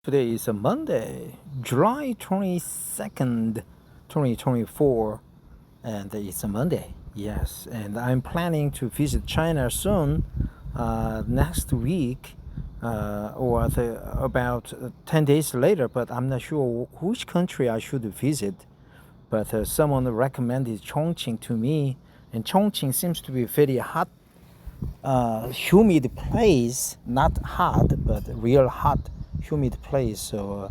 Today is a Monday, July 22nd, 2024, and it's a Monday. Yes, and I'm planning to visit China soon, next week, about 10 days later, but I'm not sure which country I should visit. But someone recommended Chongqing to me, and Chongqing seems to be a very hot, humid place. Not hot, but real hot, humid place. So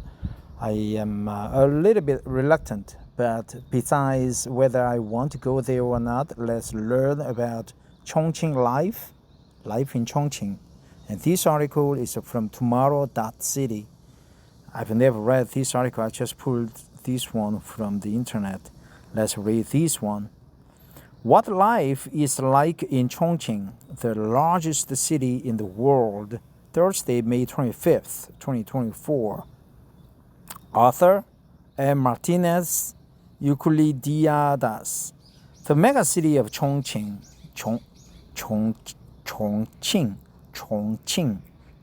I am a little bit reluctant. But besides whether I want to go there or not, let's learn about Chongqing life in Chongqing. And this article is from tomorrow.city. I've never read this article. I just pulled this one from the internet. Let's read this one. What life is like in Chongqing, the largest city in the world, Thursday, May 25th, 2024. Author M. Martinez Euclidiadas. The megacity of Chongqing,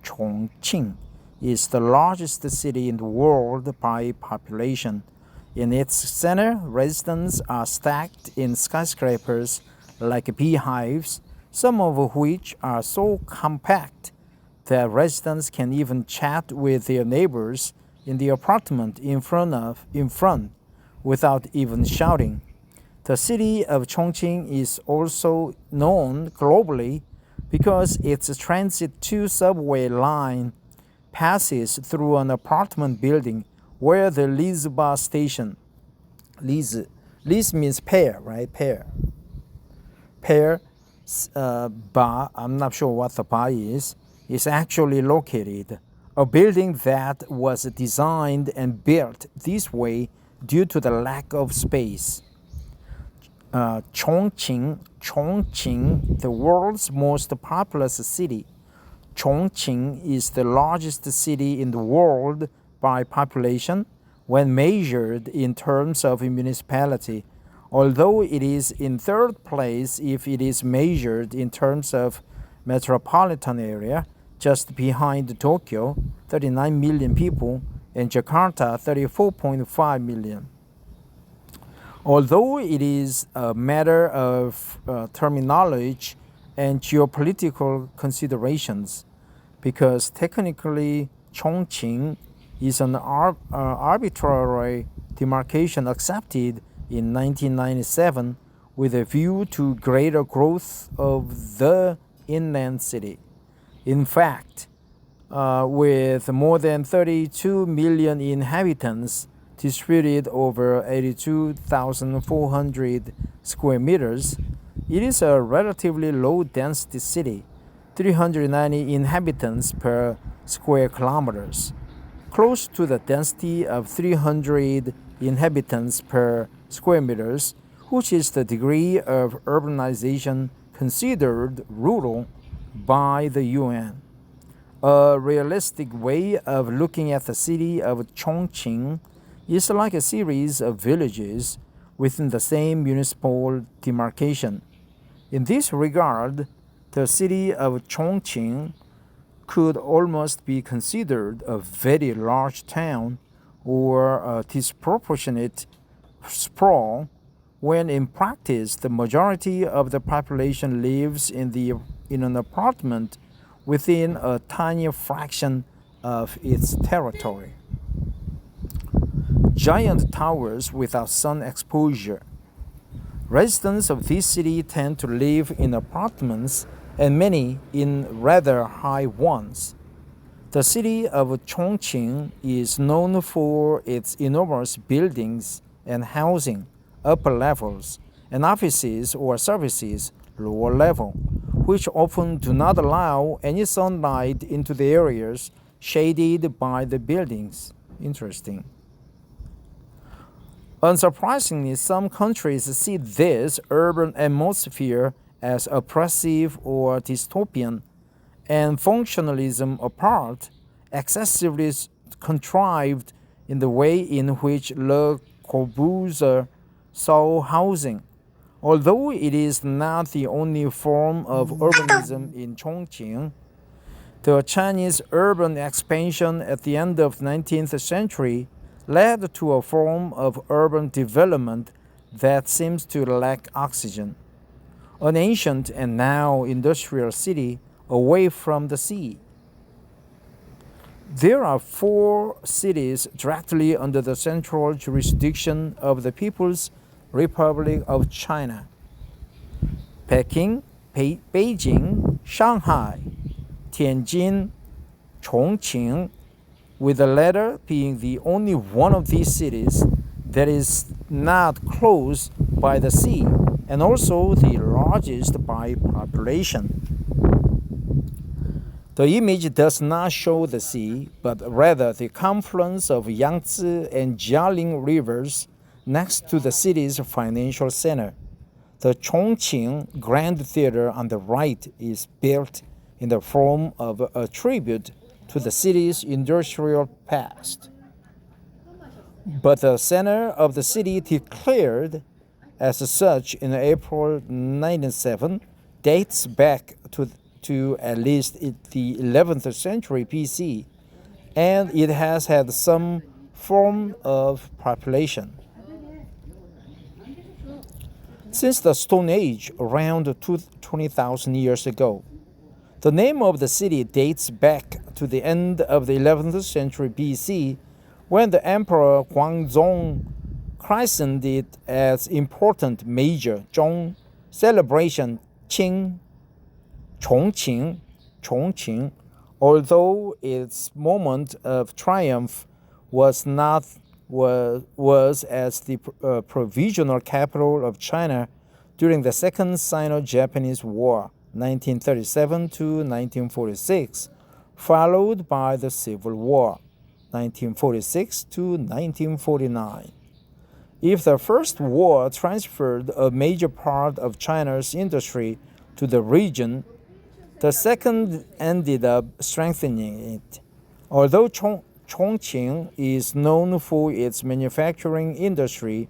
Chongqing is the largest city in the world by population. In its center, residents are stacked in skyscrapers like beehives, some of which are so compact that residents can even chat with their neighbors in the apartment in front without even shouting. The city of Chongqing is also known globally because its Transit 2 subway line passes through an apartment building where the Lizba station, Liz means pair, right? Pair, ba, I'm not sure what the ba is actually located. A building that was designed and built this way due to the lack of space. Chongqing, the world's most populous city. Chongqing is the largest city in the world by population when measured in terms of municipality, although it is in third place if it is measured in terms of metropolitan area, just behind Tokyo, 39 million people, and Jakarta, 34.5 million. Although it is a matter of terminology and geopolitical considerations, because technically Chongqing is an arbitrary demarcation accepted in 1997 with a view to greater growth of the inland city. In fact, with more than 32 million inhabitants distributed over 82,400 square meters, it is a relatively low-density city, 390 inhabitants per square kilometers, close to the density of 300 inhabitants per square meters, which is the degree of urbanization considered rural by the UN. A realistic way of looking at the city of Chongqing is like a series of villages within the same municipal demarcation. In this regard, the city of Chongqing could almost be considered a very large town or a disproportionate sprawl, when in practice the majority of the population lives in an apartment within a tiny fraction of its territory. Giant towers without sun exposure. Residents of this city tend to live in apartments, and many in rather high ones. The city of Chongqing is known for its enormous buildings and housing, upper levels, and offices or services, lower level, which often do not allow any sunlight into the areas shaded by the buildings. Interesting. Unsurprisingly, some countries see this urban atmosphere as oppressive or dystopian, and functionalism apart, excessively contrived in the way in which Le Corbusier saw housing. Although it is not the only form of urbanism in Chongqing, The Chinese urban expansion at the end of the 19th century led to a form of urban development that seems to lack oxygen. An ancient and now industrial city away from the sea. There are 4 cities directly under the central jurisdiction of the People's Republic of China: Peking, Beijing, Shanghai, Tianjin, Chongqing, with the latter being the only one of these cities that is not close by the sea and also the largest by population. The image does not show the sea, but rather the confluence of Yangtze and Jialing rivers next to the city's financial center. The Chongqing Grand Theater on the right is built in the form of a tribute to the city's industrial past. But the center of the city, declared as such in April 1997, dates back to at least the 11th century BC, and it has had some form of population. Since the Stone Age, around 20,000 years ago, the name of the city dates back to the end of the 11th century BC, when the Emperor Guangzong christened it as important major Zhong celebration Qing, Chongqing, although its moment of triumph was as the provisional capital of China during the Second Sino-Japanese War, 1937 to 1946, followed by the Civil War, 1946 to 1949. If the First War transferred a major part of China's industry to the region, the second ended up strengthening it. Although Chongqing is known for its manufacturing industry,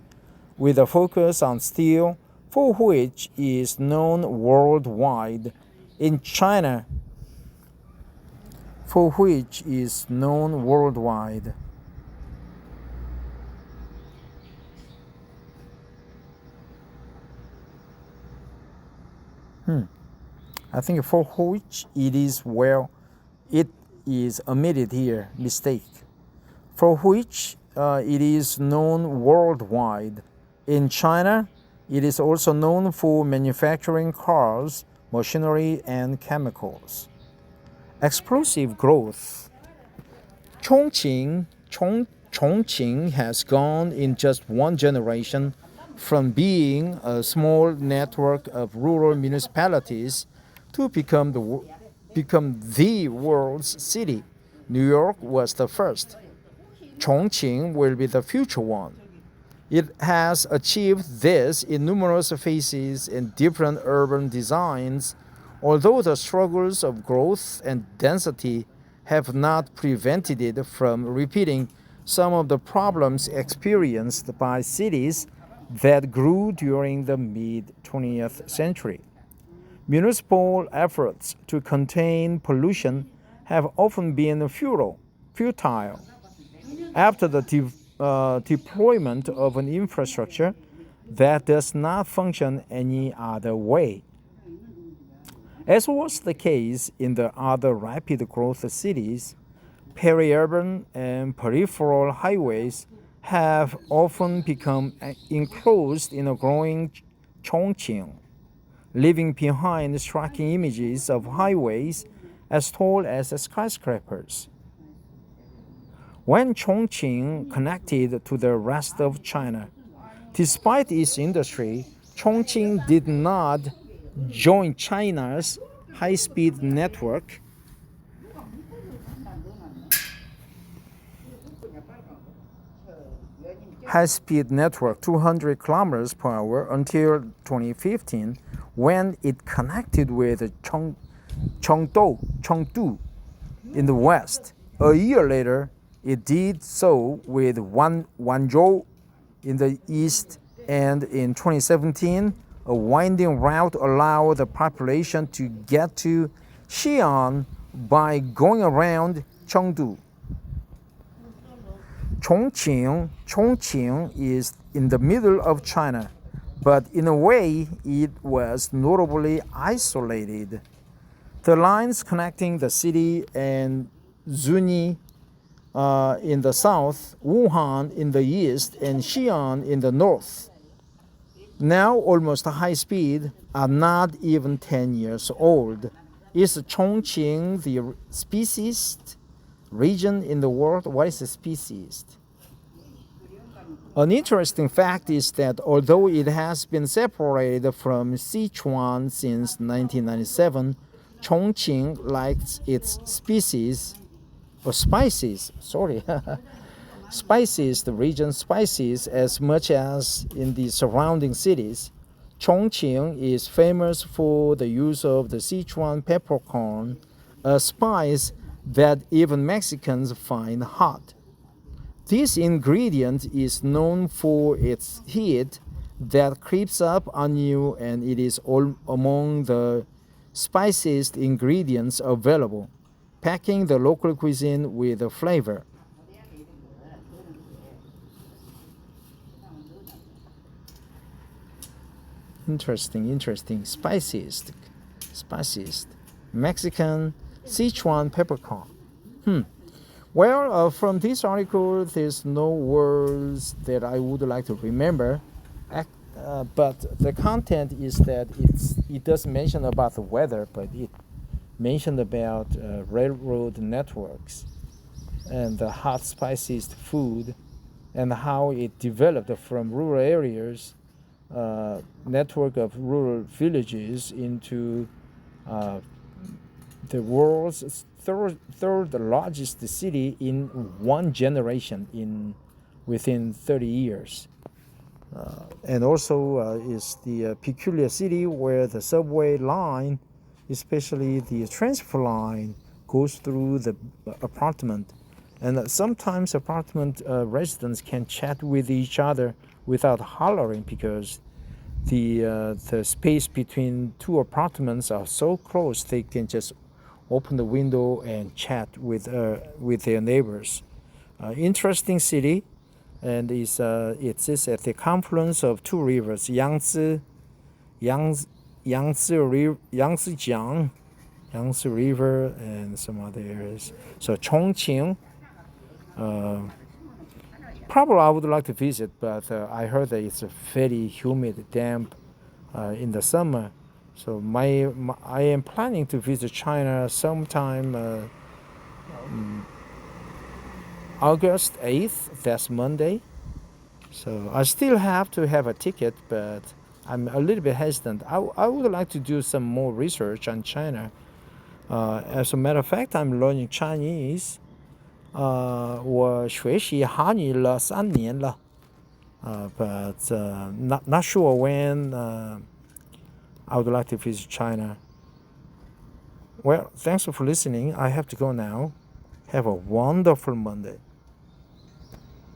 with a focus on steel, for which is known worldwide. In China, for which is known worldwide. I think for which it is it is omitted here, mistake. For which it is known worldwide. In China, it is also known for manufacturing cars, machinery, and chemicals. Explosive growth. Chongqing has gone in just one generation from being a small network of rural municipalities to become the world's city. New York was the first. Chongqing will be the future one. It has achieved this in numerous phases and different urban designs, although the struggles of growth and density have not prevented it from repeating some of the problems experienced by cities that grew during the mid-20th century. Municipal efforts to contain pollution have often been futile. After the deployment of an infrastructure that does not function any other way. As was the case in the other rapid growth cities, peri-urban and peripheral highways have often become enclosed in a growing Chongqing, leaving behind striking images of highways as tall as skyscrapers. When Chongqing connected to the rest of China, despite its industry, Chongqing did not join China's high-speed network. High-speed network 200 kilometers per hour until 2015, when it connected with Chengdu in the west. A year later, it did so with Wanzhou in the east, and in 2017, a winding route allowed the population to get to Xi'an by going around Chengdu. Chongqing is in the middle of China, but in a way it was notably isolated. The lines connecting the city and Zuni in the south, Wuhan in the east, and Xi'an in the north, now almost high speed, are not even 10 years old. Is Chongqing the speciest region in the world? What is the speciest? An interesting fact is that although it has been separated from Sichuan since 1997, Chongqing likes its spices, the region spices, as much as in the surrounding cities. Chongqing is famous for the use of the Sichuan peppercorn, a spice that even Mexicans find hot. This ingredient is known for its heat that creeps up on you, and it is all among the spiciest ingredients available, packing the local cuisine with a flavor. Interesting. Spiciest. Mexican Sichuan peppercorn. Well, from this article, there's no words that I would like to remember, but the content is that it does mention about the weather, but it mentioned about railroad networks and the hot spiciest food and how it developed from rural areas, network of rural villages into the world's third largest city in one generation within 30 years. And also is the peculiar city where the subway line, especially the transfer line, goes through the apartment. And sometimes apartment residents can chat with each other without hollering because the space between two apartments are so close they can just open the window and chat with their neighbors. Interesting city, and it is at the confluence of two rivers, Yangtze River, and some other areas. So Chongqing, probably I would like to visit, but I heard that it's a very humid, damp in the summer. So I am planning to visit China sometime August 8th, that's Monday. So I still have to have a ticket, but I'm a little bit hesitant. I would like to do some more research on China. As a matter of fact, I'm learning Chinese. 我学习韩语了3年了. But not sure when I would like to visit China. Well, thanks for listening. I have to go now. Have a wonderful Monday.